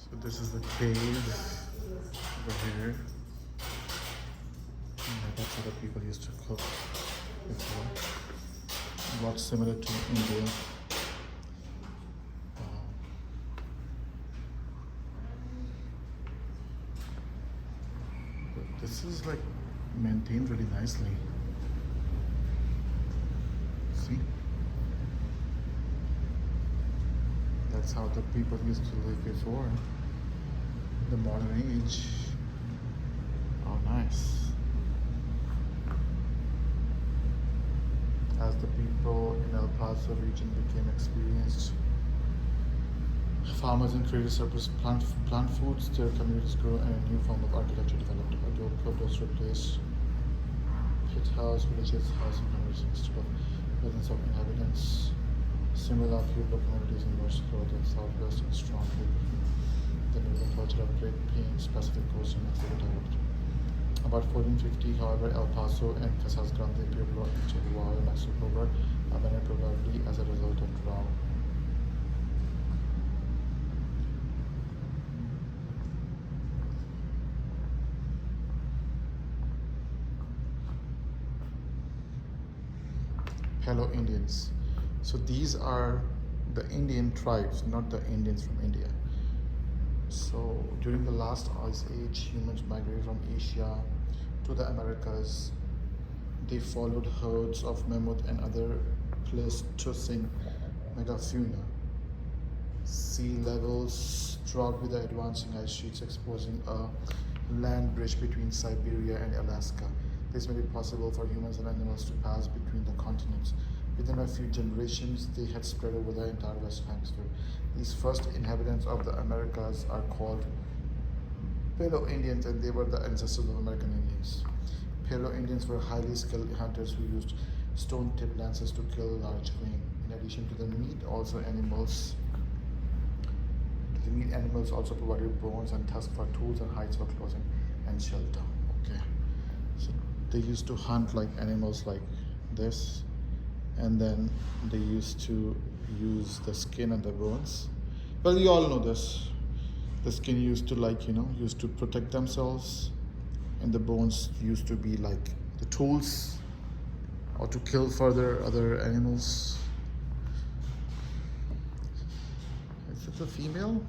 So this is the cave over here. Yeah, that's how the people used to cook before. A lot similar to India. But this is like maintained really nicely. See? That's how the people used to live before the modern age. Oh, nice. As the people in El Paso region became experienced farmers and created surplus plant foods, their communities grew and a new form of architecture developed. Adobe photos replaced pit house, villages, housing communities instead of presence of inhabitants. Similar Pueblo communities emerged throughout the southwest and strongly the northern culture of Great Plains, Pacific Coast, and Mexico developed. About 1450, however, El Paso and Casas Grande, Pueblo, and Chihuahua, Mexico were abandoned probably as a result of drought. Hello Indians. So these are the Indian tribes, not the Indians from India. So during the last ice age, humans migrated from Asia to the Americas. They followed herds of mammoth and other Pleistocene megafauna. Sea levels dropped with the advancing ice sheets, exposing a land bridge between Siberia and Alaska. This made it possible for humans and animals to pass between the continents. Within a few generations, they had spread over the entire Western Hemisphere. These first inhabitants of the Americas are called Paleo-Indians, and they were the ancestors of American Indians. Paleo-Indians were highly skilled hunters who used stone-tipped lances to kill large game. In addition to the meat, animals also provided bones and tusks for tools and hides for clothing and shelter. Okay, so they used to hunt like animals like this, and then they used to use the skin and the bones. Well, you all know this. The skin used to used to protect themselves, and the bones used to be like the tools or to kill further other animals. Is it a female?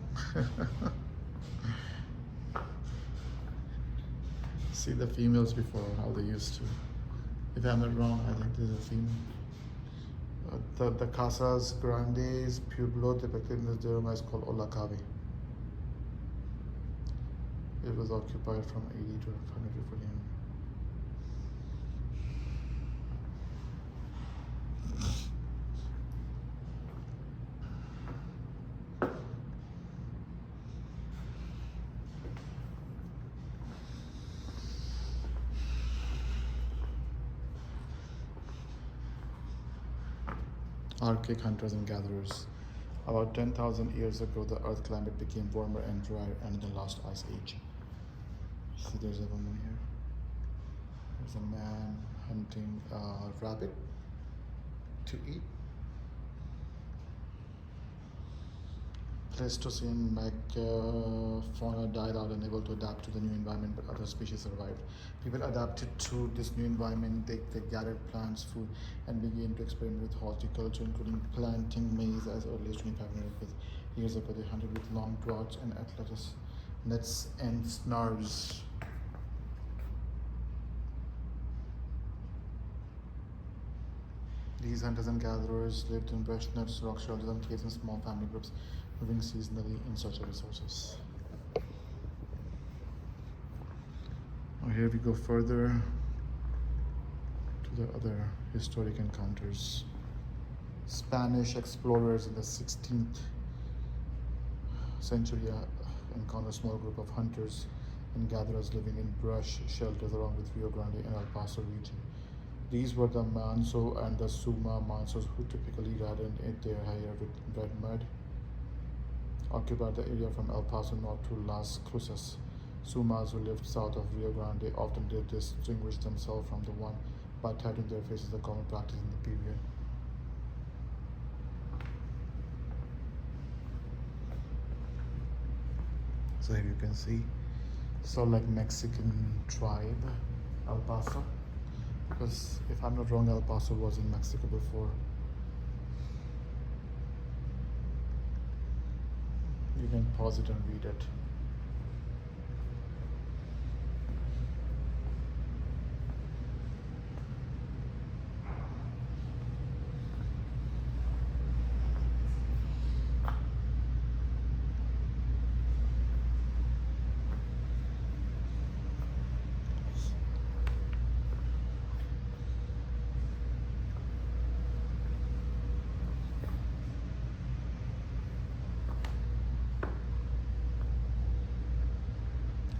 See the females before, how they used to. If I'm not wrong, I think this is a female. The Casas Grandes Pueblo depicted in this diorama is called Olakavi. It was occupied from 80 to 140. Arctic hunters and gatherers. About 10,000 years ago, the Earth climate became warmer and drier, and in the last ice age. See, there's a woman here. There's a man hunting a rabbit to eat. Pleistocene megafauna died out, unable to adapt to the new environment, but other species survived. People adapted to this new environment. They gathered plants, food, and began to experiment with horticulture, including planting maize as early as 2,500 years ago. They hunted with long draughts and atlas nets and snares. These hunters and gatherers lived in brush nuts, rock shelters, and caves in small family groups, moving seasonally in search of resources. Now here we go further to the other historic encounters. Spanish explorers in the 16th century encountered a small group of hunters and gatherers living in brush shelters along with Rio Grande and El Paso region. These were the Manso and the Suma Mansos, who typically reddened their hair with red mud. Occupied the area from El Paso north to Las Cruces. Sumas who lived south of Rio Grande often did distinguish themselves from the one by tattooing their faces, a common practice in the period. So here you can see, so like Mexican tribe, El Paso, because if I'm not wrong, El Paso was in Mexico before. You can pause it and read it.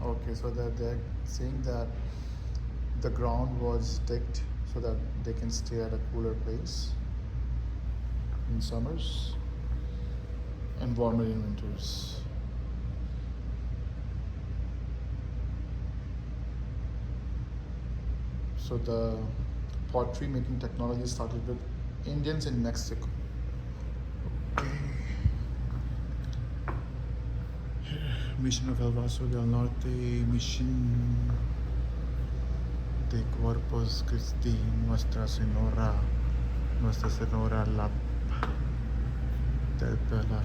Okay, so that they're saying that the ground was digged so that they can stay at a cooler place in summers and warmer in winters. So the pottery making technology started with Indians in Mexico. Mission of El Paso del Norte, Mission de Corpus Christi, Nuestra Señora la del Pilar.